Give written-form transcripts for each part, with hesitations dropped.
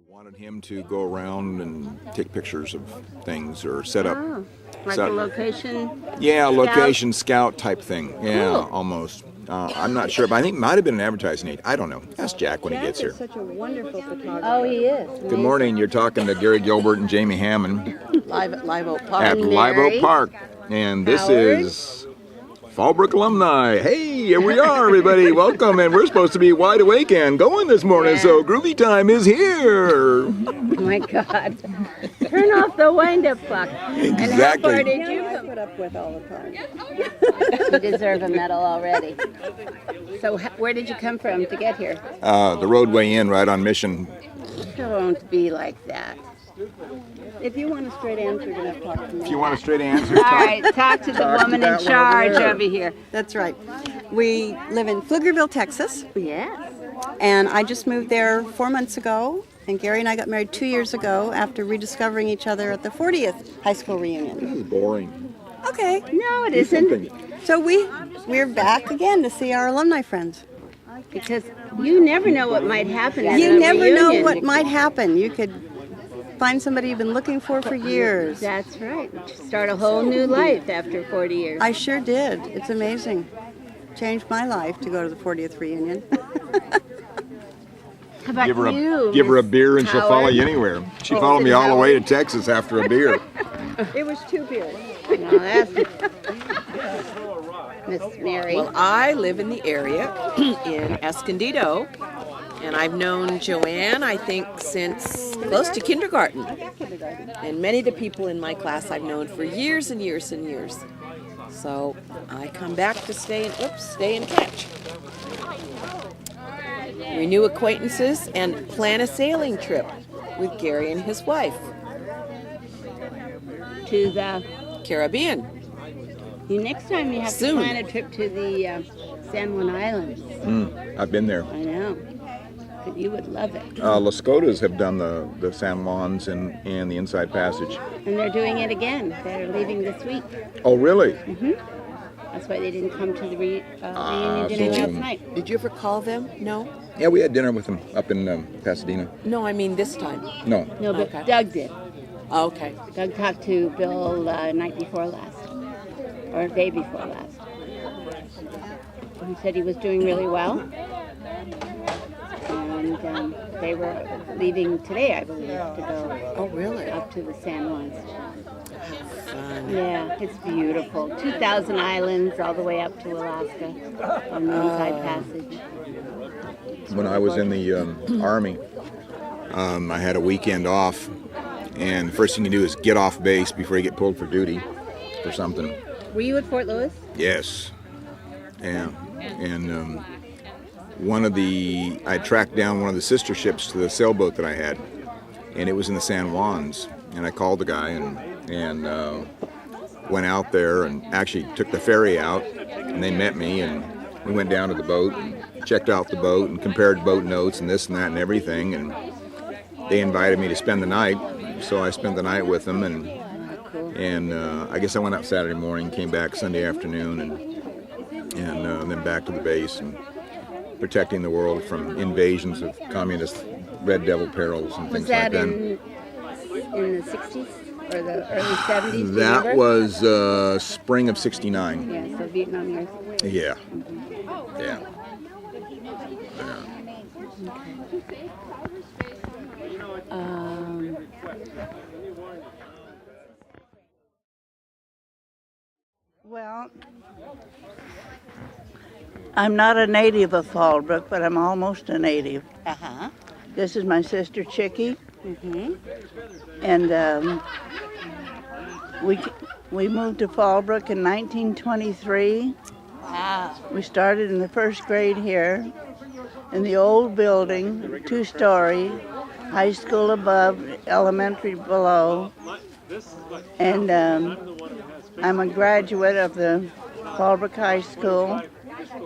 Wanted him to go around and take pictures of things or set up. Like a location? Yeah, location scout type thing. Yeah, Cool. almost. I'm not sure, but I think it might have been an advertising aid. I don't know. Ask Jack when he gets here. Such a wonderful photographer. Oh, he is. Good morning. You're talking to Gary Gilbert and Jamie Hammond Live at Live Oak Park. at Live Oak Park. And this Howard. is Fallbrook Alumni. Hey, here we are, everybody. Welcome. And we're supposed to be wide awake and going this morning, Yeah. so groovy time is here. Oh, my God. Turn off the wind-up clock. And how far did you I come? put up with all the time. You deserve a medal already. So where did you come from to get here? The roadway in right on Mission. Don't be like that. If you want a straight answer, you're going to talk to me. If you want a straight answer, All right, talk to the Talk to woman that in one charge over there. over here. That's right. We live in Pflugerville, Texas, Yes. and I just moved there 4 months ago. And Gary and I got married 2 years ago after rediscovering each other at the 40th high school reunion. this is boring. Okay, No, it isn't. Something. so we're back again to see our alumni friends. Because you never know what might happen at You a never know reunion. what might happen. You could find somebody you've been looking for years. That's right. Start a whole new life after 40 years. I sure did. It's amazing. Changed my life to go to the 40th reunion. How about Give her you, give her a Miss beer and she'll follow Howard? you anywhere. She followed me all the way to Texas after a beer. It was 2 beers. No, that's Miss Mary. Well, I live in the area in Escondido, and I've known Joanne, I think, since close to kindergarten. And many of the people in my class I've known for years and years and years. So I come back to stay in touch. Renew acquaintances and plan a sailing trip with Gary and his wife. To the Caribbean. next time you have Soon. to plan a trip to the San Juan Islands. I've been there. I know. But you would love it. Las Cotas have done the San Juans and the Inside Passage. And they're doing it again. They're leaving this week. Oh, really? That's why they didn't come to the reunion dinner so- last night. Did you ever call them? No? Yeah, we had dinner with them up in Pasadena. No, I mean this time. No. No, but Okay. Doug did. Okay. Doug talked to Bill night before last, or day before last. He said he was doing really well, and they were leaving today, I believe, to go Oh, really? up to the San Juans. Fun. Yeah, it's beautiful. 2,000 islands all the way up to Alaska on the Inside Passage. When I was in the Army, I had a weekend off, and the first thing you do is get off base before you get pulled for duty or something. Were you at Fort Lewis? Yes. Yeah. And I tracked down one of the sister ships to the sailboat that I had, and it was in the San Juans. And I called the guy and went out there and actually took the ferry out, and they met me, and we went down to the boat and checked out the boat and compared boat notes and this and that and everything, and they invited me to spend the night, so I spent the night with them, and I guess I went out Saturday morning, came back Sunday afternoon, and then back to the base and protecting the world from invasions of communist Red Devil perils and Was things like that that. in the 60s or the early 70s? Do you That remember? was spring of '69. Yeah, so Vietnam years. Yeah. Yeah. Well, I'm not a native of Fallbrook, but I'm almost a native. Uh-huh. This is my sister Chicky, and we moved to Fallbrook in 1923. Wow. We started in the first grade here in the old building, 2-story, high school above, elementary below, and I'm a graduate of the Fallbrook High School,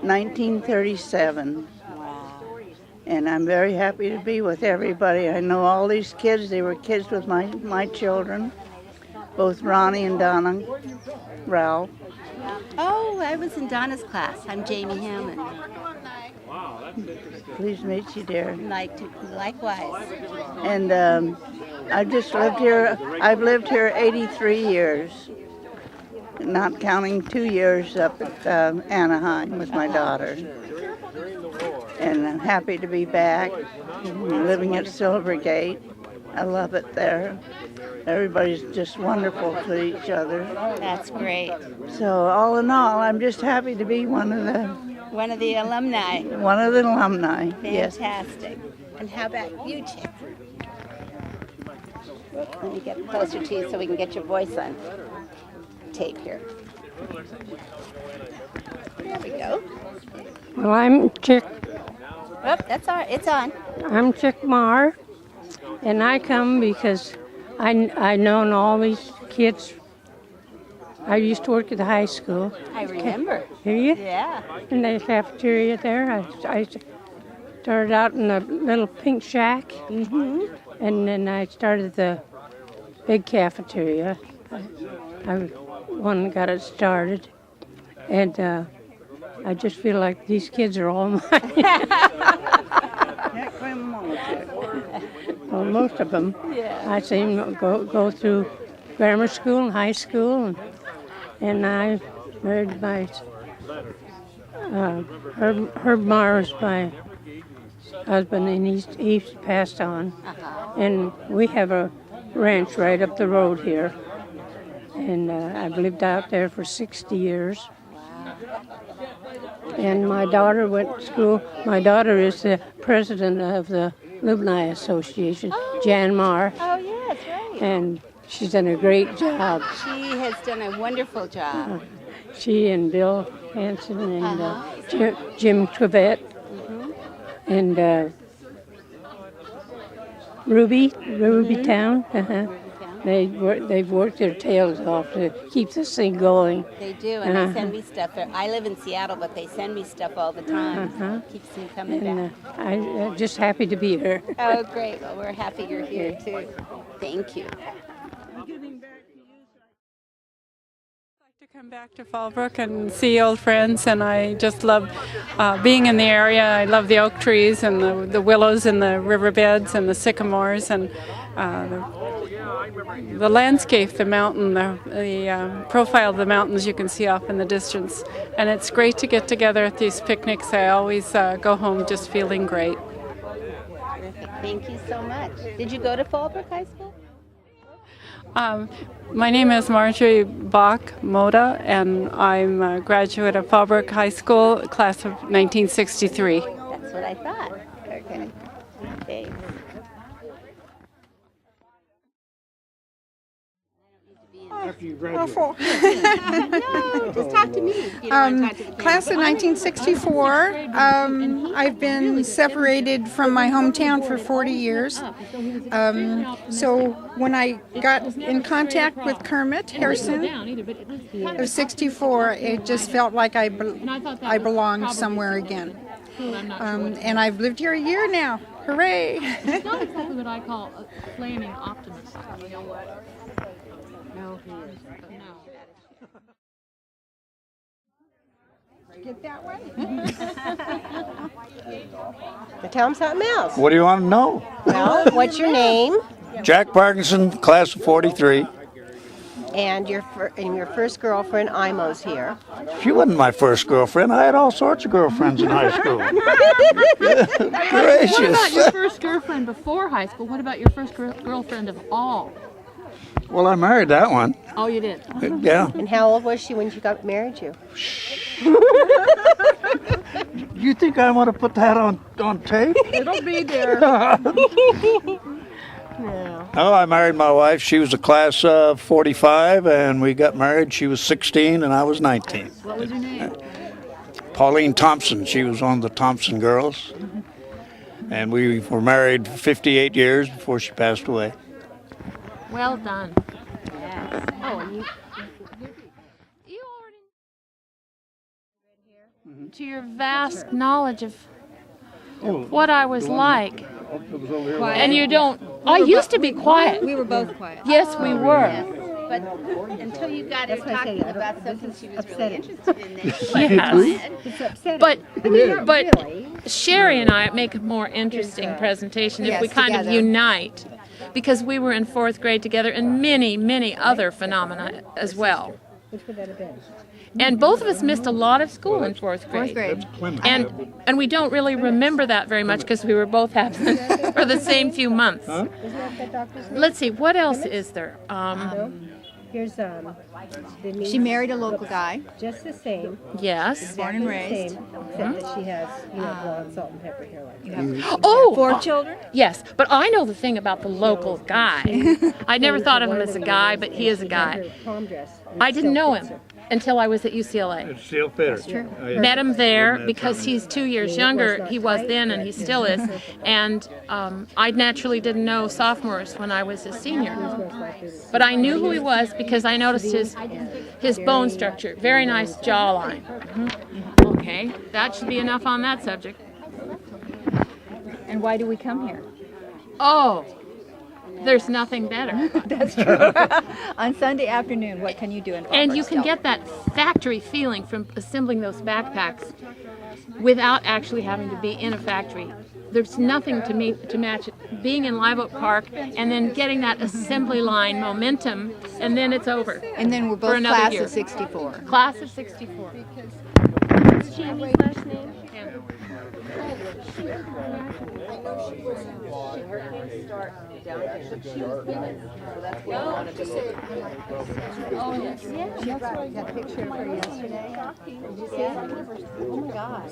1937. And I'm very happy to be with everybody. I know all these kids. They were kids with my children, both Ronnie and Donna, Ralph. Oh, I was in Donna's class. I'm Jamie Hammond. Pleased to meet you, dear. Likewise. And I've just lived here. I've lived here 83 years, not counting 2 years up at Anaheim with my daughter. And I'm happy to be back, living at Silvergate. I love it there. Everybody's just wonderful to each other. That's great. So all in all, I'm just happy to be one of the alumni. Yes. Fantastic. And how about you, Chick? Let me get closer to you so we can get your voice on tape here. There we go. Well, I'm Chick. Oh, that's all right. It's on. I'm Chick Marr, and I come because I known all these kids. I used to work at the high school. I remember. Do you? Yeah. In the cafeteria there. I started out in a little pink shack, and then I started the big cafeteria. I one got it started, and I just feel like these kids are all mine. Well, most of them. Yeah. I seen them go through grammar school and high school, and I married my Herb Marr is my husband, and he's passed on. And we have a ranch right up the road here, and I've lived out there for 60 years. And my daughter went to school. My daughter is the president of the Alumni Association, Jan Marr. Oh, yeah, that's right. And she's done a great job. She has done a wonderful job. She and Bill Hanson and Jim Trevette and Ruby Town. They've worked their tails off to keep this thing going. They do, and they send me stuff. I live in Seattle, but they send me stuff all the time. Keeps me coming back. I'm just happy to be here. Oh, great. Well, we're happy you're here, too. Thank you. To come back to Fallbrook and see old friends, and I just love being in the area. I love the oak trees and the willows and the riverbeds and the sycamores and the landscape, the mountain, the profile of the mountains you can see off in the distance. And it's great to get together at these picnics. I always go home just feeling great. Terrific. Thank you so much. Did you go to Fallbrook High School? My name is Marjorie Bach-Moda, and I'm a graduate of Fallbrook High School, class of 1963. That's what I thought. Okay. Thanks. After you graduate. No, just talk to me. You don't want to talk to the Class of 1964. I've been separated from my hometown for 40 years. So when I got in contact with Kermit Harrison of 64, it just felt like I belonged somewhere again. And I've lived here a year now. Hooray! He's not exactly what I call a flaming optimist. No, he is. No. Get that way. Tell them something else. What do you want to know? Well, what's your name? Jack Parkinson, class of 43. And your first girlfriend, Imo's here. She wasn't my first girlfriend. I had all sorts of girlfriends in high school. Gracious. What about your first girlfriend before high school? What about your first girlfriend of all? Well, I married that one. Oh, you did? Yeah. And how old was she when she married you? You think I want to put that on tape? It'll be there. No. Oh, I married my wife. She was a class of 45, and we got married. She was 16, and I was 19. What was your name? Pauline Thompson. She was one of the Thompson girls. And we were married 58 years before she passed away. Well done. Yes. Oh, and you already to your vast knowledge of what I was like. And you don't. I used to be quiet. We were both quiet. Yes, we were. But until you got her talking about something she was really interested in, then she Yes. But Sherry and I make a more interesting presentation if we kind of unite, because we were in 4th grade together and many, many other phenomena as well. Which would that have been? And both of us missed a lot of school in 4th grade. And we don't really remember that very much because we were both absent for the same few months. Let's see, what else is there? Here's She married a local guy. just the same. Yes. Born and raised. Except that she has, blonde salt and pepper hair like that. Oh! 4 children? Yes, but I know the thing about the local guy. I never thought of him as a guy, but he is a guy. Prom dress. I didn't know him until I was at UCLA. It's still fitted. Met him there because he's 2 years younger. He was then and he still is. And I naturally didn't know sophomores when I was a senior. But I knew who he was because I noticed his bone structure. Very nice jawline. Okay, that should be enough on that subject. And why do we come here? Oh, there's nothing better. That's true. On Sunday afternoon, what can you do in Fallbrook? And you can get that factory feeling from assembling those backpacks without actually having to be in a factory. There's nothing to match being in Live Oak Park and then getting that assembly line momentum, and then it's over. And then we're for both another class year. of 64. Class of 64. What's Jamie's last name? Oh, yes. She got a picture of her yesterday. Did you see it? Oh, my God.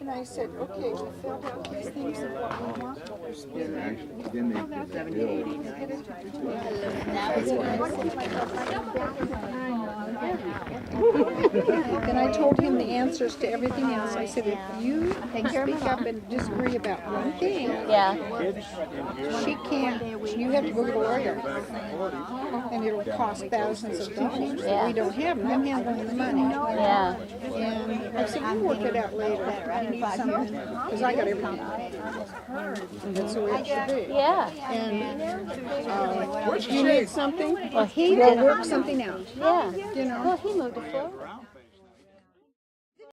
And I said, okay, we filled out these things of what we want, what we're spending. Then I told him the answers to everything else. I said, if you speak up and disagree about one thing, she can't, you have to go get a lawyer. And it'll cost thousands of dollars. We don't have them. I'm handling the money. And I said, we'll work it out later. You need something? Because I got everything. And that's the way it should be. And you need something? We'll work something out. Yeah. You know? Well, he moved to Florida.